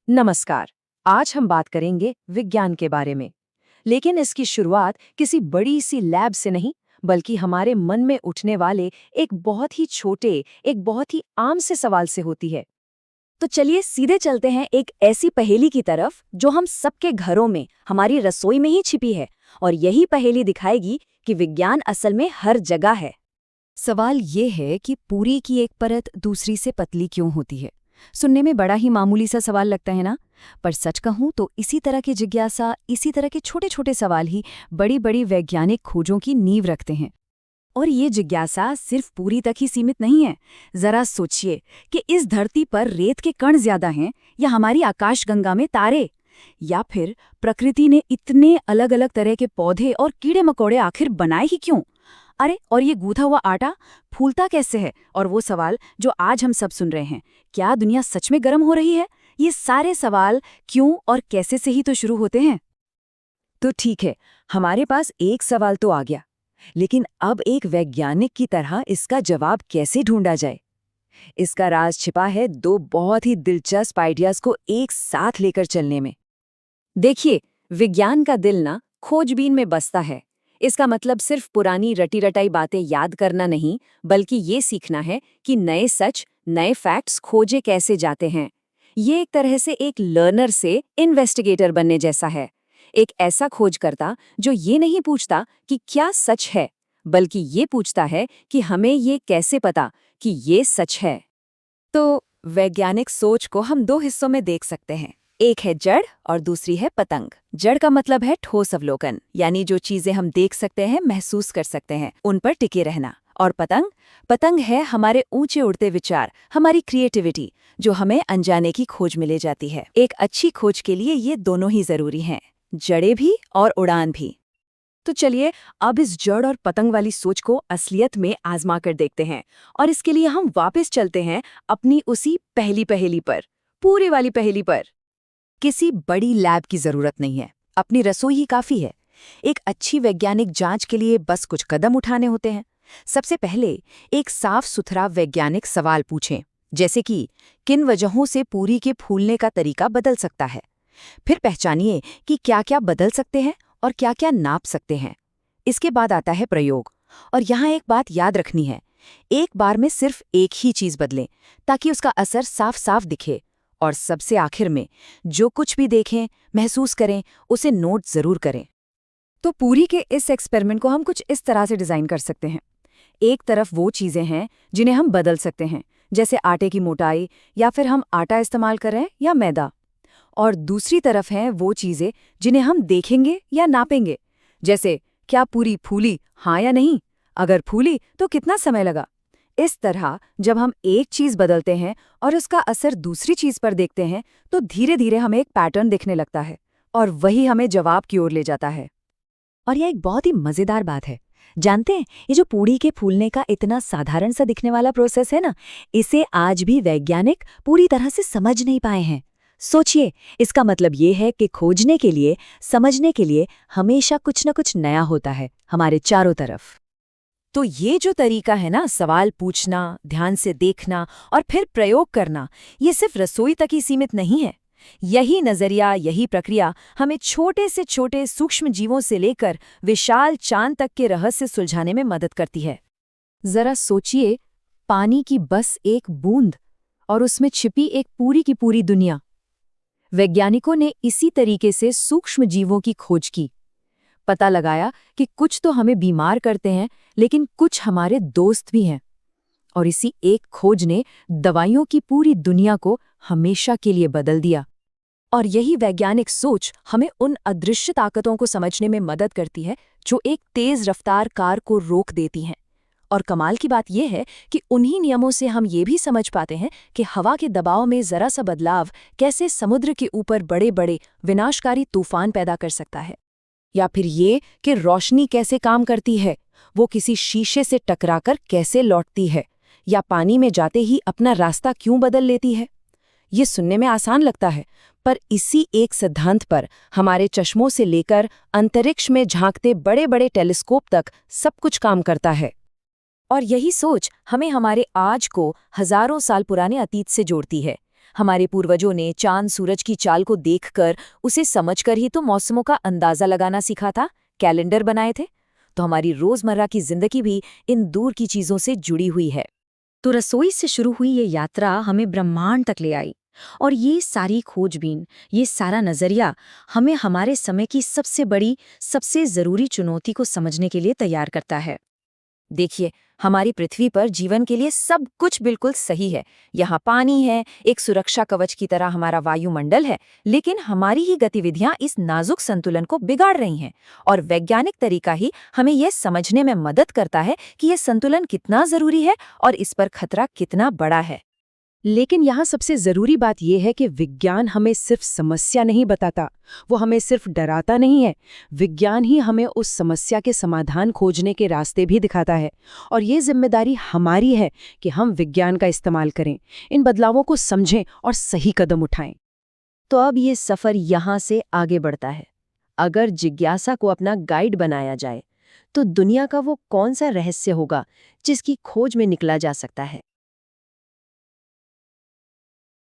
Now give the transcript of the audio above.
नमस्कार। आज हम बात करेंगे विज्ञान के बारे में, लेकिन इसकी शुरुआत किसी बड़ी सी लैब से नहीं, बल्कि हमारे मन में उठने वाले एक बहुत ही छोटे, एक बहुत ही आम से सवाल से होती है। तो चलिए सीधे चलते हैं एक ऐसी पहेली की तरफ जो हम सबके घरों में, हमारी रसोई में ही छिपी है। और यही पहेली दिखाएगी कि विज्ञान असल में हर जगह है। सवाल ये है कि पूरी की एक परत दूसरी से पतली क्यों होती है। सुनने में बड़ा ही मामूली सा सवाल लगता है ना, पर सच कहूं तो इसी तरह की जिज्ञासा, इसी तरह के छोटे छोटे सवाल ही बड़ी बड़ी वैज्ञानिक खोजों की नींव रखते हैं। और ये जिज्ञासा सिर्फ पूरी तक ही सीमित नहीं है। जरा सोचिए कि इस धरती पर रेत के कण ज्यादा हैं या हमारी आकाशगंगा में तारे, या फिर प्रकृति ने इतने अलग अलग तरह के पौधे और कीड़े मकोड़े आखिर बनाए ही क्यों। अरे, और ये गूंथा हुआ आटा फूलता कैसे है। और वो सवाल जो आज हम सब सुन रहे हैं, क्या दुनिया सच में गर्म हो रही है। ये सारे सवाल क्यों और कैसे से ही तो शुरू होते हैं। तो ठीक है, हमारे पास एक सवाल तो आ गया, लेकिन अब एक वैज्ञानिक की तरह इसका जवाब कैसे ढूंढा जाए। इसका राज छिपा है दो बहुत ही दिलचस्प आइडियाज को एक साथ लेकर चलने में। देखिए, विज्ञान का दिल ना खोजबीन में बसता है। इसका मतलब सिर्फ पुरानी रटी रटाई बातें याद करना नहीं, बल्कि ये सीखना है कि नए सच, नए फैक्ट्स खोजे कैसे जाते हैं। ये एक तरह से एक लर्नर से इन्वेस्टिगेटर बनने जैसा है। एक ऐसा खोजकर्ता जो ये नहीं पूछता कि क्या सच है, बल्कि ये पूछता है कि हमें ये कैसे पता कि ये सच है। तो वैज्ञानिक सोच को हम दो हिस्सों में देख सकते हैं। एक है जड़ और दूसरी है पतंग। जड़ का मतलब है ठोस अवलोकन, यानी जो चीजें हम देख सकते हैं, महसूस कर सकते हैं, उन पर टिके रहना। और पतंग पतंग है हमारे ऊंचे उड़ते विचार, हमारी क्रिएटिविटी, जो हमें अनजाने की खोज में ले जाती है। एक अच्छी खोज के लिए ये दोनों ही जरूरी हैं, जड़ें भी और उड़ान भी। तो चलिए अब इस जड़ और पतंग वाली सोच को असलियत में आजमा कर देखते हैं। और इसके लिए हम वापस चलते हैं अपनी उसी पहली पहेली पर, पूरी वाली पहेली पर। किसी बड़ी लैब की जरूरत नहीं है, अपनी रसोई ही काफी है। एक अच्छी वैज्ञानिक जांच के लिए बस कुछ कदम उठाने होते हैं। सबसे पहले एक साफ सुथरा वैज्ञानिक सवाल पूछें, जैसे कि किन वजहों से पूरी के फूलने का तरीका बदल सकता है। फिर पहचानिए कि क्या क्या बदल सकते हैं और क्या क्या नाप सकते हैं। इसके बाद आता है प्रयोग। और यहाँ एक बात याद रखनी है, एक बार में सिर्फ एक ही चीज बदलें ताकि उसका असर साफ साफ दिखे। और सबसे आखिर में जो कुछ भी देखें, महसूस करें, उसे नोट जरूर करें। तो पूरी के इस एक्सपेरिमेंट को हम कुछ इस तरह से डिजाइन कर सकते हैं। एक तरफ वो चीजें हैं जिन्हें हम बदल सकते हैं, जैसे आटे की मोटाई, या फिर हम आटा इस्तेमाल करें या मैदा। और दूसरी तरफ हैं वो चीजें जिन्हें हम देखेंगे या नापेंगे, जैसे क्या पूरी फूली, हाँ या नहीं, अगर फूली तो कितना समय लगा। इस तरह जब हम एक चीज बदलते हैं और उसका असर दूसरी चीज पर देखते हैं, तो धीरे धीरे हमें एक पैटर्न दिखने लगता है, और वही हमें जवाब की ओर ले जाता है। और यह एक बहुत ही मजेदार बात है। जानते हैं, ये जो पूरी के फूलने का इतना साधारण सा दिखने वाला प्रोसेस है ना, इसे आज भी वैज्ञानिक पूरी तरह से समझ नहीं पाए हैं। सोचिए, इसका मतलब ये है कि खोजने के लिए, समझने के लिए हमेशा कुछ न कुछ नया होता है हमारे चारों तरफ। तो ये जो तरीका है ना, सवाल पूछना, ध्यान से देखना और फिर प्रयोग करना, ये सिर्फ रसोई तक ही सीमित नहीं है। यही नजरिया, यही प्रक्रिया हमें छोटे से छोटे सूक्ष्म जीवों से लेकर विशाल चांद तक के रहस्य सुलझाने में मदद करती है। जरा सोचिए, पानी की बस एक बूंद और उसमें छिपी एक पूरी की पूरी दुनिया। वैज्ञानिकों ने इसी तरीके से सूक्ष्म जीवों की खोज की, पता लगाया कि कुछ तो हमें बीमार करते हैं, लेकिन कुछ हमारे दोस्त भी हैं। और इसी एक खोज ने दवाइयों की पूरी दुनिया को हमेशा के लिए बदल दिया। और यही वैज्ञानिक सोच हमें उन अदृश्य ताकतों को समझने में मदद करती है जो एक तेज रफ्तार कार को रोक देती हैं। और कमाल की बात यह है कि उन्हीं नियमों से हम ये भी समझ पाते हैं कि हवा के दबाव में जरा सा बदलाव कैसे समुद्र के ऊपर बड़े बड़े विनाशकारी तूफान पैदा कर सकता है। या फिर ये कि रोशनी कैसे काम करती है, वो किसी शीशे से टकराकर कैसे लौटती है, या पानी में जाते ही अपना रास्ता क्यों बदल लेती है। ये सुनने में आसान लगता है, पर इसी एक सिद्धांत पर हमारे चश्मों से लेकर अंतरिक्ष में झांकते बड़े बड़े टेलीस्कोप तक सब कुछ काम करता है। और यही सोच हमें हमारे आज को हजारों साल पुराने अतीत से जोड़ती है। हमारे पूर्वजों ने चांद सूरज की चाल को देखकर उसे समझकर ही तो मौसमों का अंदाजा लगाना सीखा था, कैलेंडर बनाए थे। तो हमारी रोजमर्रा की जिंदगी भी इन दूर की चीजों से जुड़ी हुई है। तो रसोई से शुरू हुई ये यात्रा हमें ब्रह्मांड तक ले आई, और ये सारी खोजबीन, ये सारा नजरिया हमें हमारे समय की सबसे बड़ी, सबसे जरूरी चुनौती को समझने के लिए तैयार करता है। देखिए, हमारी पृथ्वी पर जीवन के लिए सब कुछ बिल्कुल सही है। यहाँ पानी है, एक सुरक्षा कवच की तरह हमारा वायुमंडल है, लेकिन हमारी ही गतिविधियां इस नाजुक संतुलन को बिगाड़ रही हैं। और वैज्ञानिक तरीका ही हमें यह समझने में मदद करता है कि यह संतुलन कितना जरूरी है और इस पर खतरा कितना बड़ा है। लेकिन यहाँ सबसे जरूरी बात यह है कि विज्ञान हमें सिर्फ समस्या नहीं बताता, वो हमें सिर्फ डराता नहीं है। विज्ञान ही हमें उस समस्या के समाधान खोजने के रास्ते भी दिखाता है, और ये जिम्मेदारी हमारी है कि हम विज्ञान का इस्तेमाल करें, इन बदलावों को समझें और सही कदम उठाएं। तो अब ये सफर यहाँ से आगे बढ़ता है। अगर जिज्ञासा को अपना गाइड बनाया जाए, तो दुनिया का वो कौन सा रहस्य होगा जिसकी खोज में निकला जा सकता है?